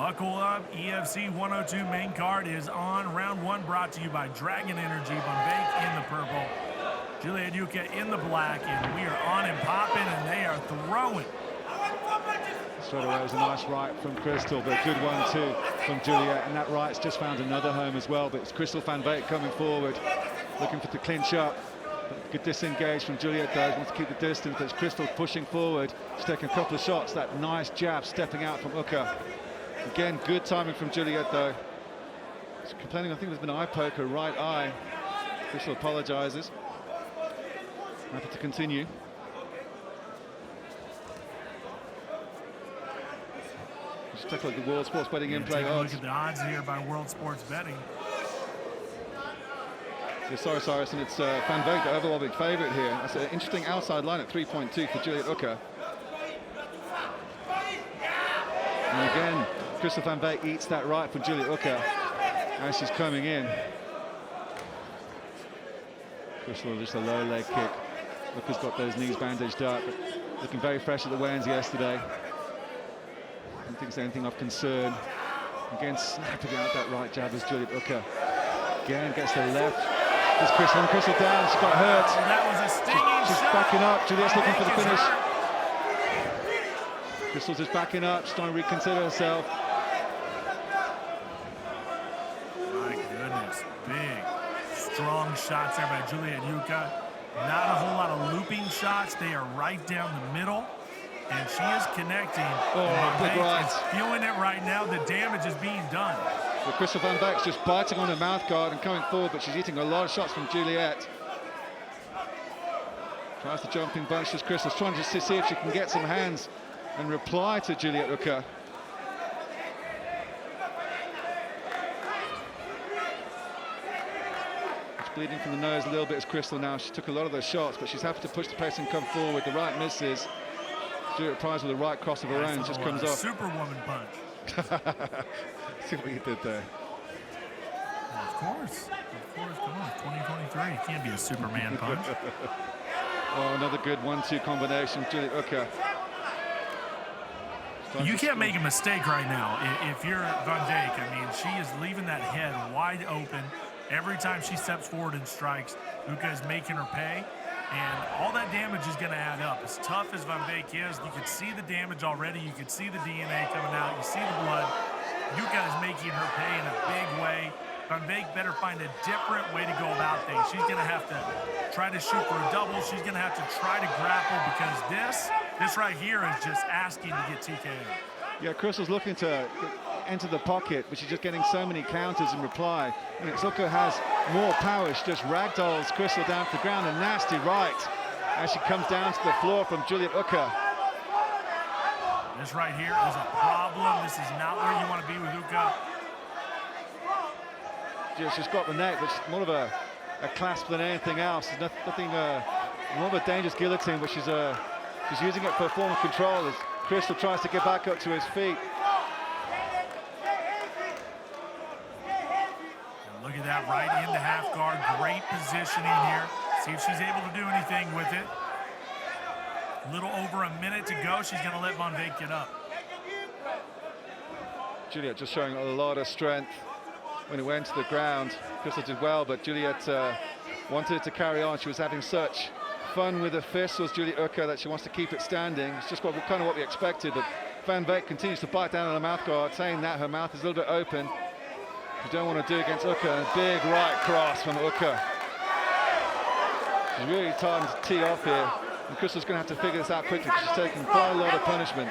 Buckle up, EFC 102 main card is on. Round one brought to you by Dragon Energy, Van Beek in the purple, Juliet Ukah in the black, and we are on and popping, and they are throwing. Straight away, it was a nice right from Crystal, but a good one too from Juliet, and that right's just found another home as well. But it's Crystal Van Beek coming forward, looking for the clinch up. Good disengage from Juliet though, wants to keep the distance, but it's Crystal pushing forward. She's taking a couple of shots, that nice jab stepping out from Ukah. Again, good timing from Juliet though. She's complaining, I think there's been an eye poke, her right eye. Crystal apologises. Happy to continue. Just take a look at the World Sports Betting in-play odds. Look at the odds here by World Sports Betting. Yeah, sorry, Cyrus, and it's Van Beek, the overall big favourite here. That's an interesting outside line at 3.2 for Juliet Ukah. And again, Crystal Van Beek eats that right for Juliet Ukah as she's coming in. Crystal just a low leg kick. Ukah's got those knees bandaged up, but looking very fresh at the weigh-ins yesterday. I don't think there's anything of concern. Again, snapping out that right jab as Juliet Ukah. Again, gets the left. There's Crystal down, she got hurt. Oh, that was a stinging she's shot. Backing up, Juliet's looking for the finish. Hurt. Crystal's just backing up, she's trying to reconsider herself. My goodness, big, strong shots there by Juliet Ukah. Not a whole lot of looping shots, they are right down the middle. And she is connecting. Oh, big right. Is feeling it right now, the damage is being done. Well, Crystal Van Beek's just biting on her mouth guard and coming forward, but she's eating a lot of shots from Juliet. Tries the jumping bunch as Crystal's trying to see if she can get some hands and reply to Juliet Ukah. She's bleeding from the nose a little bit as Crystal now. She took a lot of those shots, but she's happy to push the pace and come forward. The right misses. Juliet Price with a right cross of her own just comes off. Superwoman punch. See what you did there. Well, of course, come on, 2023, can't be a Superman punch. Oh, another good 1-2 combination, Juliet Ukah. You can't make a mistake right now. If you're Van Beek, I mean, she is leaving that head wide open. Every time she steps forward and strikes, Ukah is making her pay. And all that damage is going to add up. As tough as Van Beek is, you can see the damage already. You can see the DNA coming out. You see the blood. Ukah is making her pay in a big way. Van Beek better find a different way to go about things. She's going to have to try to shoot for a double. She's going to have to try to grapple, because this right here is just asking to get TKO. Yeah, Crystal's looking to enter the pocket, but she's just getting so many counters in reply. And Ukah has more power. She just ragdolls Crystal down to the ground. A nasty right as she comes down to the floor from Juliet Ukah. This right here is a problem. This is not where you want to be with Ukah. Yeah, she's got the neck, but she's more of a clasp than anything else. There's nothing more of a dangerous guillotine, but she's using it for a form of control as Crystal tries to get back up to his feet. And look at that, right into half guard. Great positioning here. See if she's able to do anything with it. A little over a minute to go. She's going to let Van Beek get up. Juliet just showing a lot of strength when it went to the ground. Crystal did well, but Juliet wanted to carry on. She was having such fun with her fists, was Juliet Ukah, that she wants to keep it standing. It's just kind of what we expected, but Van Beek continues to bite down on her mouth guard, saying that her mouth is a little bit open. You don't want to do against Ukah. A big right cross from Ukah. She's really time to tee off here, and Crystal's going to have to figure this out quickly because she's taking quite a lot of punishment.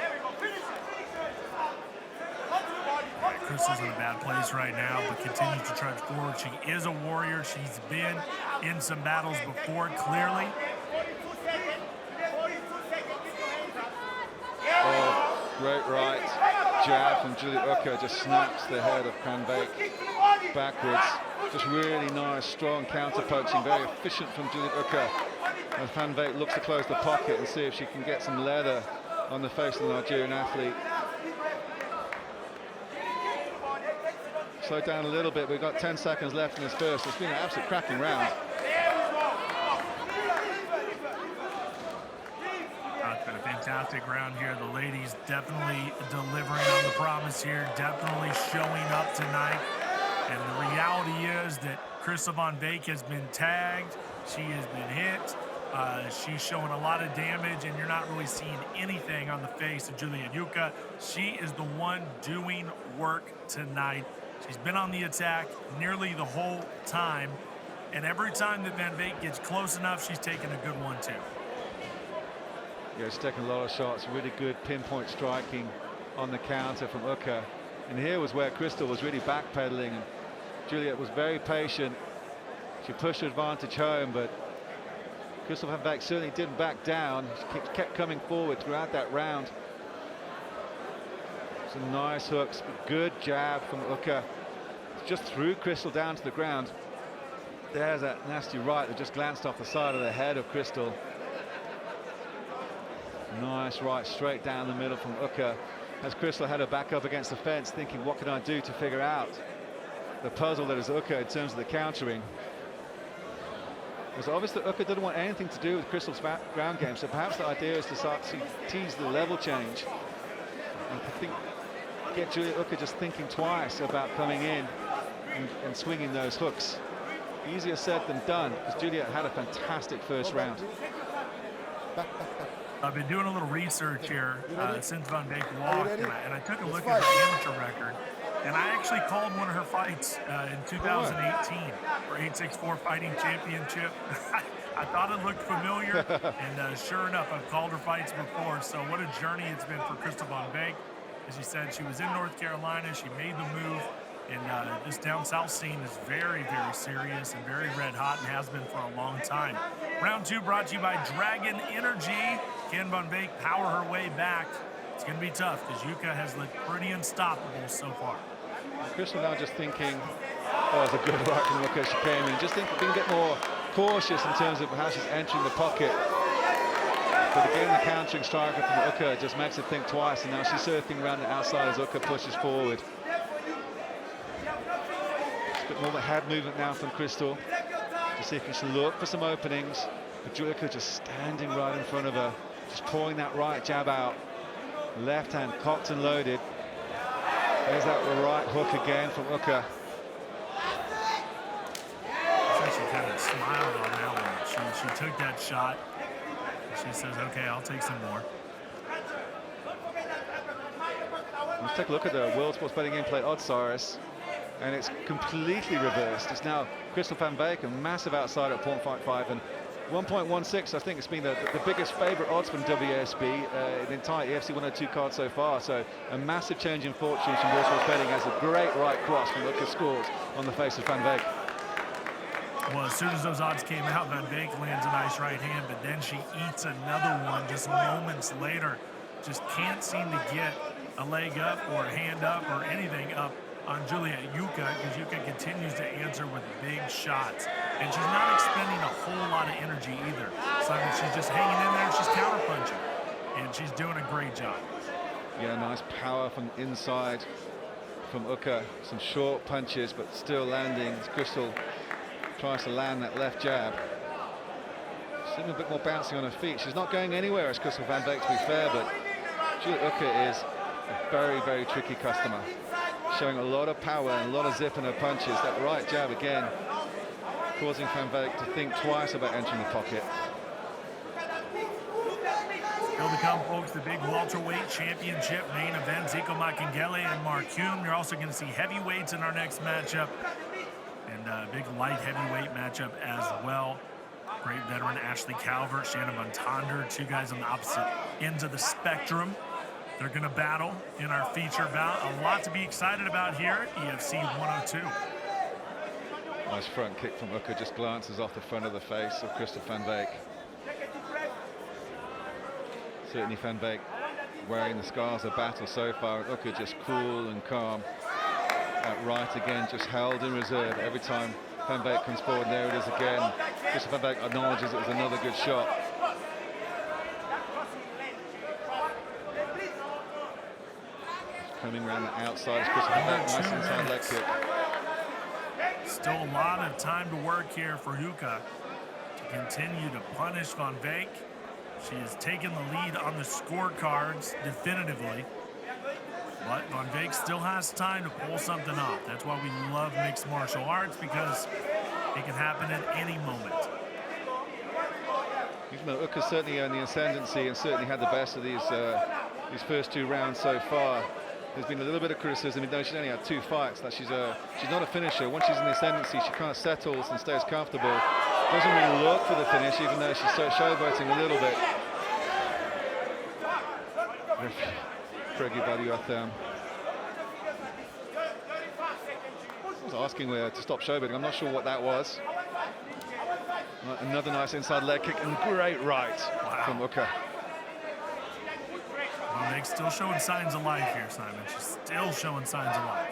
Crystal's in a bad place right now, but continues to trudge forward. She is a warrior. She's been in some battles before, clearly. Oh, great right jab from Juliet Ukah, just snaps the head of Van Beek backwards. Just really nice, strong counter punching, very efficient from Juliet Ukah. As Van Beek looks to close the pocket and see if she can get some leather on the face of the Nigerian athlete. Slow down a little bit. We've got 10 seconds left in this first. It's been an absolute cracking round. fantastic round here. The ladies definitely delivering on the promise here, definitely showing up tonight. And the reality is that Crystal Van Beek has been tagged. She has been hit. She's showing a lot of damage, and you're not really seeing anything on the face of Juliet Ukah. She is the one doing work tonight. She's been on the attack nearly the whole time. And every time that Van Beek gets close enough, she's taking a good one, too. Yeah, she's taking a lot of shots. Really good pinpoint striking on the counter from Ukah. And here was where Crystal was really backpedaling. And Juliet was very patient. She pushed her advantage home, but Crystal Van Beek certainly didn't back down. She kept coming forward throughout that round. Some nice hooks, good jab from Ukah. Just threw Crystal down to the ground. There's that nasty right that just glanced off the side of the head of Crystal. Nice right straight down the middle from Ukah. As Crystal had her back up against the fence, thinking, what can I do to figure out the puzzle that is Ukah in terms of the countering. It was obvious that Ukah didn't want anything to do with Crystal's ground game, so perhaps the idea is to start to tease the level change and get Juliet Ukah just thinking twice about coming in and swinging those hooks. Easier said than done, because Juliet had a fantastic first round. I've been doing a little research here since Van Beek walked, and I took a look at her amateur record. And I actually called one of her fights in 2018 for 864 Fighting Championship. I thought it looked familiar, and sure enough, I've called her fights before. So what a journey it's been for Crystal Van Beek. As you said, she was in North Carolina. She made the move, and this down south scene is very, very serious and very red hot, and has been for a long time. Round 2 brought to you by Dragon Energy. Can Van Beek power her way back? It's going to be tough, because Ukah has looked pretty unstoppable so far. Crystal now just thinking, oh, it's a good right from Ukah. She came in, just being a bit more cautious in terms of how she's entering the pocket. But again, the countering striker from Ukah just makes her think twice, and now she's surfing around the outside as Ukah pushes forward. Just a bit more of a head movement now from Crystal to see if she can look for some openings. But Ukah just standing right in front of her, just pouring that right jab out. Left hand cocked and loaded. There's that right hook again from Ukah. She kind of smiled on that one. She took that shot. She says, okay, I'll take some more. Let's take a look at the World Sports Betting In-Play Oddsirus, and it's completely reversed. It's now Crystal Van Beek, a massive outside at 0.55, and 1.16. I think it's been the biggest favourite odds from WSB, the entire EFC 102 card so far. So a massive change in fortunes from World Sports Betting as a great right cross from Ukah scores on the face of Van Beek. Well, as soon as those odds came out, Van Beek lands a nice right hand, but then she eats another one just moments later. Just can't seem to get a leg up or a hand up or anything up on Juliet Ukah, because Ukah continues to answer with big shots. And she's not expending a whole lot of energy either. So I mean, she's just hanging in there, she's counter-punching, and she's doing a great job. Yeah, nice power from inside from Ukah. Some short punches, but still landing. Crystal tries to land that left jab. She's a bit more bouncing on her feet. She's not going anywhere as Crystal Van Beek, to be fair, but Juliet Ukah is a very, very tricky customer. Showing a lot of power and a lot of zip in her punches. That right jab again, causing Van Beek to think twice about entering the pocket. Still to come, folks, the big welterweight championship main event. Zico Makengele and Mark Hume. You're also going to see heavyweights in our next matchup. And a big light heavyweight matchup as well. Great veteran Ashley Calvert, Shannon Van Tonder, two guys on the opposite ends of the spectrum. They're going to battle in our feature bout. A lot to be excited about here at EFC 102. Nice front kick from Ukah, just glances off the front of the face of Crystal Van Beek. Certainly Van Beek wearing the scars of battle so far, and Ukah just cool and calm. That right again, just held in reserve every time Van Beek comes forward. There it is again. Crystal Van Beek acknowledges it was another good shot. Coming around the outside as Crystal Van Beek, nice inside leg kick. Still a lot of time to work here for Ukah to continue to punish Van Beek. She has taken the lead on the scorecards definitively. But Van Veek still has time to pull something off. That's why we love mixed martial arts, because it can happen at any moment. Even though Ukah's certainly on the ascendancy and certainly had the best of these first 2 rounds so far, there's been a little bit of criticism, even though she's only had 2 fights, that she's not a finisher. Once she's in the ascendancy, she kind of settles and stays comfortable. Doesn't really look for the finish, even though she's showboating a little bit. Pregi Valuatham. I was asking her to stop showboating. I'm not sure what that was. Another nice inside leg kick and great right from Ukah. Van Veek's still showing signs of life here, Simon. She's still showing signs of life.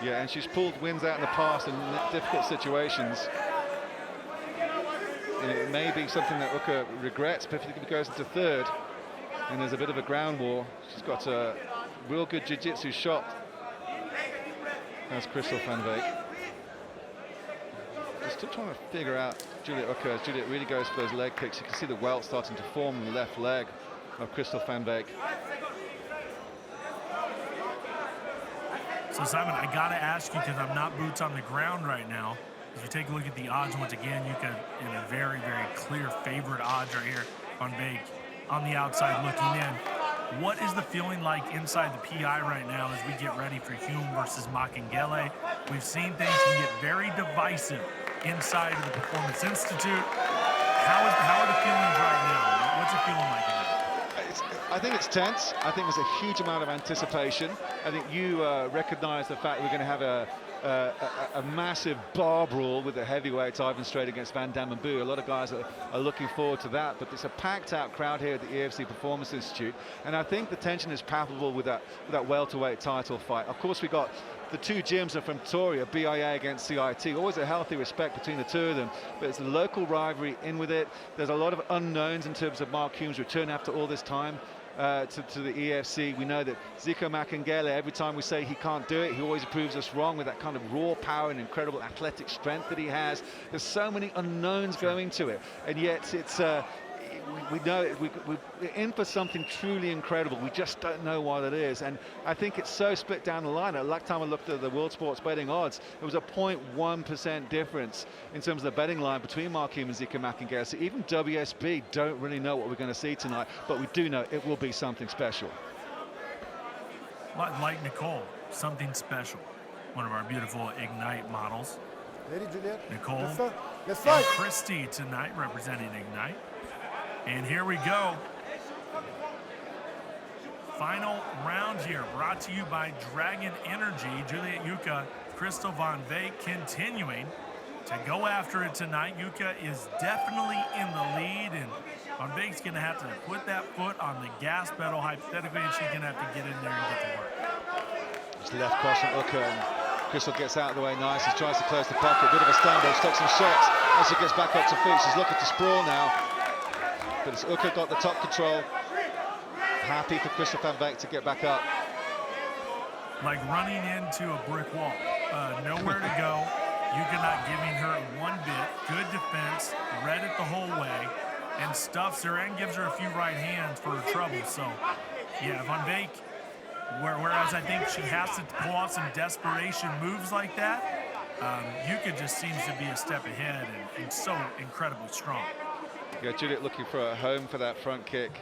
Yeah, and she's pulled wins out in the past in difficult situations. And it may be something that Ukah regrets, particularly if it goes into 3rd. And there's a bit of a ground war. She's got a real good jiu-jitsu shot. That's Crystal Van Veek. Just still trying to figure out Juliet Ukah. As Juliet really goes for those leg kicks. You can see the welt starting to form in the left leg of Crystal Van Veek. So Simon, I gotta ask you, because I'm not boots on the ground right now. If you take a look at the odds once again, you can, in a very, very clear favorite odds right here, Van Veek on the outside looking in. What is the feeling like inside the PI right now as we get ready for Hume versus Makengele? We've seen things can get very divisive inside of the Performance Institute. How are the feelings right now? What's it feeling like in there? I think it's tense. I think there's a huge amount of anticipation. I think you recognize the fact we're going to have a massive bar brawl with the heavyweights, Ivan Straight against Van Dam and Boo. A lot of guys are looking forward to that, but it's a packed out crowd here at the EFC Performance Institute, and I think the tension is palpable with that welterweight title fight. Of course, we got the 2 gyms are from Toria, BIA against CIT. Always a healthy respect between the 2 of them, but it's a local rivalry in with it. There's a lot of unknowns in terms of Mark Hume's return after all this time to the EFC. We know that Zico Makengele, every time we say he can't do it, he always proves us wrong with that kind of raw power and incredible athletic strength that he has. There's so many unknowns going to it, and yet it's we know we're in for something truly incredible. We just don't know what it is, and I think it's so split down the line. Last time I looked at the World Sports betting odds, it was a 0.1% difference in terms of the betting line between Mark Hume and Zico Makengele. So even WSB don't really know what we're going to see tonight, but we do know it will be something special. Like Nicole, something special. One of our beautiful Ignite models. Ready, Juliet? Nicole Let's and fight. Christy tonight representing Ignite. And here we go. Final round here, brought to you by Dragon Energy. Juliet Ukah, Crystal Van Veek continuing to go after it tonight. Ukah is definitely in the lead, and Van Veek's going to have to put that foot on the gas pedal, hypothetically, and she's going to have to get in there and get to work. It's left cross from Ukah, and Crystal gets out of the way nice. He tries to close the pocket, bit of a standoff, takes some shots as she gets back up to feet. She's looking to sprawl now. But it's Ukah got the top control. Happy for Crystal Van Veek to get back up. Like running into a brick wall. Nowhere to go. Ukah not giving her one bit. Good defense. Read it the whole way. And stuffs her and gives her a few right hands for her trouble. So, yeah, Van Veek, whereas I think she has to pull off some desperation moves like that, Ukah just seems to be a step ahead and so incredibly strong. Yeah, Juliet looking for a home for that front kick.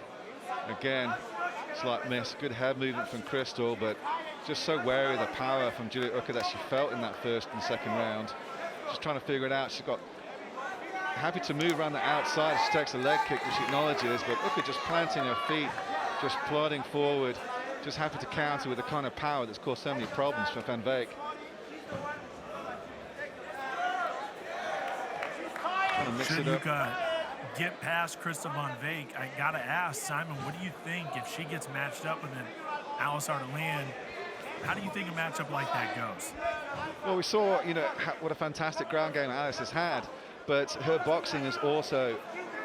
Again, slight miss. Good head movement from Crystal, but just so wary of the power from Juliet Ukah that she felt in that first and second round. Just trying to figure it out. She's got happy to move around the outside. She takes a leg kick, which she acknowledges, but Ukah just planting her feet, just plodding forward, just happy to counter with the kind of power that's caused so many problems for Van Veek. Trying to mix Should it up. Ukah get past Crystal Van Veek? I gotta ask, Simon, what do you think if she gets matched up with an Alice Ardelan? How do you think a matchup like that goes? Well, we saw, you know, what a fantastic ground game Alice has had, but her boxing is also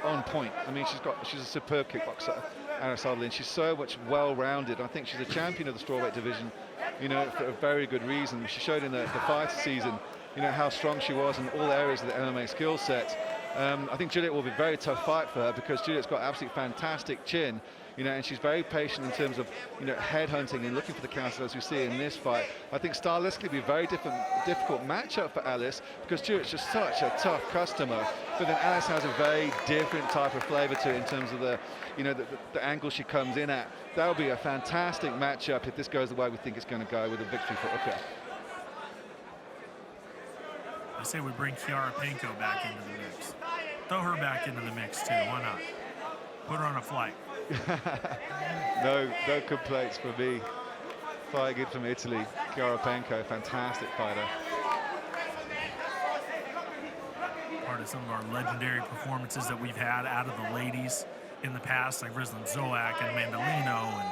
on point. I mean, she's a superb kickboxer, Alice Ardelan. She's so much well-rounded. I think she's a champion of the strawweight division, you know, for a very good reason. She showed in the fighter season, you know, how strong she was in all areas of the MMA skill set. I think Juliet will be a very tough fight for her because Juliet's got absolutely fantastic chin, you know, and she's very patient in terms of, you know, head hunting and looking for the counter as we see in this fight. I think stylistically it'll be a very difficult matchup for Alice because Juliet's just such a tough customer, but then Alice has a very different type of flavour to it in terms of the, you know, the angle she comes in at. That'll be a fantastic matchup if this goes the way we think it's going to go, with a victory for Ukah. I say we bring Kiara Penko back into the mix. Throw her back into the mix too, why not? Put her on a flight. No complaints for me. Fight good from Italy. Kiara Penko, fantastic fighter. Part of some of our legendary performances that we've had out of the ladies in the past, like Rizlan Zoak and Mandolino, and,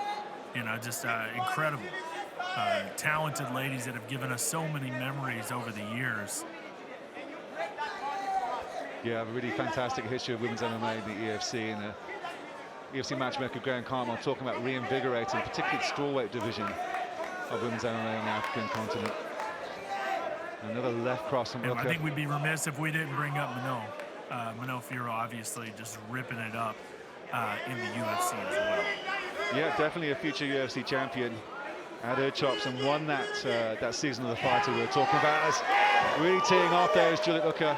you know, just incredible, talented ladies that have given us so many memories over the years. Yeah, a really fantastic history of women's MMA in the EFC, and EFC matchmaker Graham Cartmel talking about reinvigorating, particularly the strawweight division of women's MMA on the African continent. Another left cross from Ukah. I think we'd be remiss if we didn't bring up Mano Firo, obviously just ripping it up in the UFC as well. Yeah, definitely a future UFC champion. Had her chops and won that that season of the fighter we were talking about. As really teeing off there is Juliet Ukah.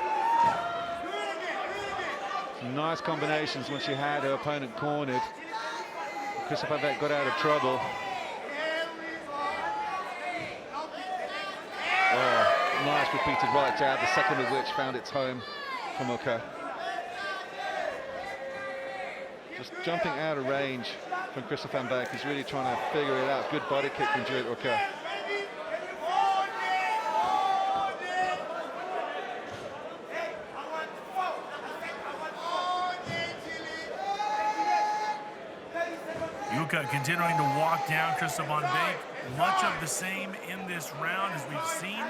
Some nice combinations when she had her opponent cornered. Christopher Beck got out of trouble. Oh, nice repeated right jab, the second of which found its home from Ukah. Just jumping out of range from Christopher Van Beek. He's really trying to figure it out. Good body kick from Juliet Ukah. Ukah continuing to walk down Christopher Van Beek. Much of the same in this round as we've seen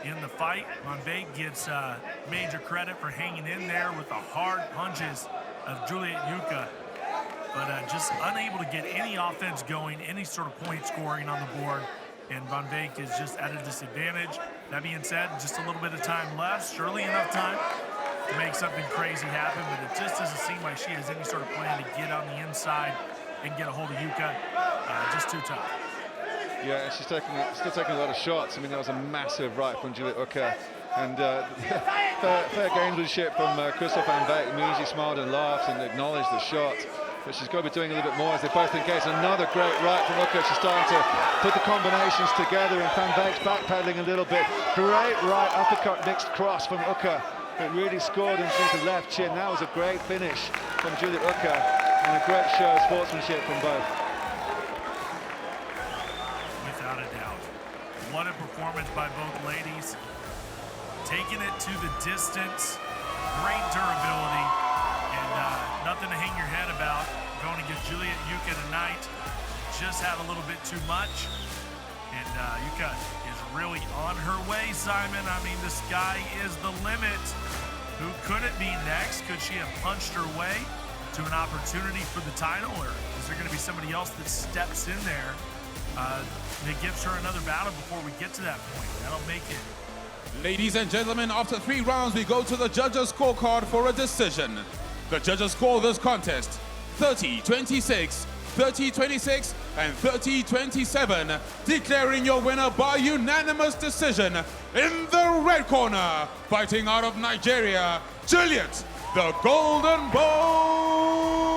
in the fight. Van Beek gets major credit for hanging in there with the hard punches of Juliet Ukah, but just unable to get any offense going, any sort of point scoring on the board, and Van Beek is just at a disadvantage. That being said, just a little bit of time left, surely enough time to make something crazy happen, but it just doesn't seem like she has any sort of plan to get on the inside and get a hold of Ukah. Just too tough. Yeah, she's still taking a lot of shots. I mean, that was a massive right from Juliet Ukah. And fair gamesmanship from Christopher Van Beek. Immediately smiled and laughed and acknowledged the shot. But she's got to be doing a little bit more as they both engage. Another great right from Ukah. She's starting to put the combinations together, and Van Beek's backpedaling a little bit. Great right uppercut mixed cross from Ukah. It really scored into the left chin. That was a great finish from Juliet Ukah, and a great show of sportsmanship from both. Without a doubt. What a performance by both ladies. Taking it to the distance, great durability, and nothing to hang your head about. Going against Juliet Ukah tonight, just had a little bit too much, and Ukah is really on her way, Simon. I mean, the sky is the limit. Who could it be next? Could she have punched her way to an opportunity for the title, or is there going to be somebody else that steps in there that gives her another battle before we get to that point? That'll make it. Ladies and gentlemen, after 3 rounds, we go to the judges' scorecard for a decision. The judges score this contest 30-26, 30-26, and 30-27, declaring your winner by unanimous decision in the red corner, fighting out of Nigeria, Juliet, the Golden Boy